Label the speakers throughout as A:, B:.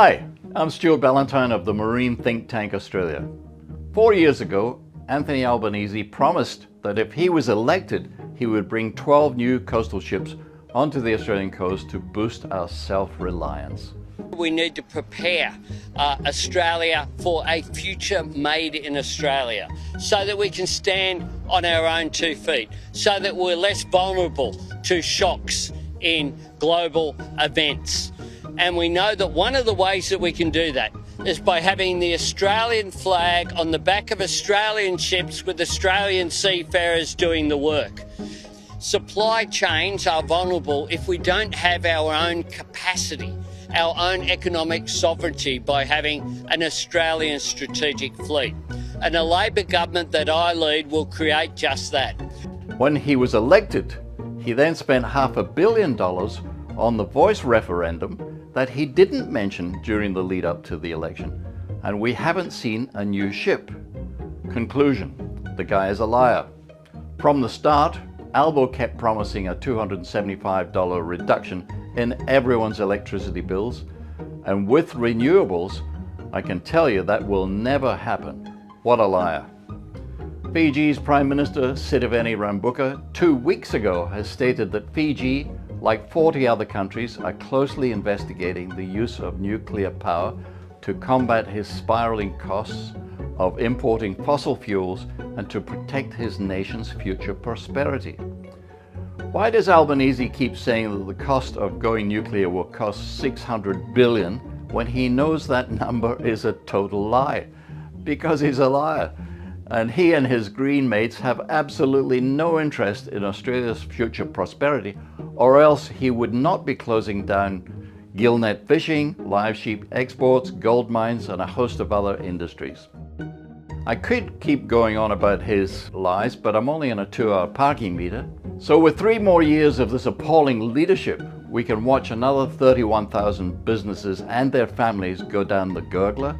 A: Hi, I'm Stuart Ballentine of the Marine think tank Australia. 4 years ago, Anthony Albanese promised that if he was elected, he would bring 12 new coastal ships onto the Australian coast to boost our self-reliance.
B: We need to prepare Australia for a future made in Australia so that we can stand on our own 2 feet, so that we're less vulnerable to shocks in global events. And we know that one of the ways that we can do that is by having the Australian flag on the back of Australian ships with Australian seafarers doing the work. Supply chains are vulnerable if we don't have our own capacity, our own economic sovereignty by having an Australian strategic fleet. And a Labor government that I lead will create just that.
A: When he was elected, he then spent $500 million on the voice referendum that he didn't mention during the lead up to the election. And we haven't seen a new ship. Conclusion: the guy is a liar. From the start, Albo kept promising a $275 reduction in everyone's electricity bills, and with renewables, I can tell you that will never happen. What a liar. Fiji's Prime Minister Sitiveni Rabuka 2 weeks ago has stated that Fiji, like 40 other countries, are closely investigating the use of nuclear power to combat his spiraling costs of importing fossil fuels and to protect his nation's future prosperity. Why does Albanese keep saying that the cost of going nuclear will cost $600 billion when he knows that number is a total lie? Because he's a liar. And he and his green mates have absolutely no interest in Australia's future prosperity, or else he would not be closing down gillnet fishing, live sheep exports, gold mines, and a host of other industries. I could keep going on about his lies, but I'm only on a 2-hour parking meter. So with 3 more years of this appalling leadership, we can watch another 31,000 businesses and their families go down the gurgler,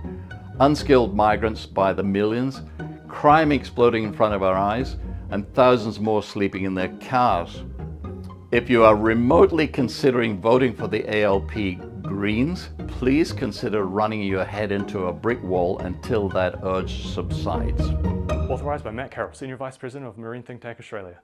A: unskilled migrants by the millions, crime exploding in front of our eyes, and thousands more sleeping in their cars. If you are remotely considering voting for the ALP Greens, please consider running your head into a brick wall until that urge subsides.
C: Authorised by Carroll, Senior Vice President of Marine Think Tank Australia.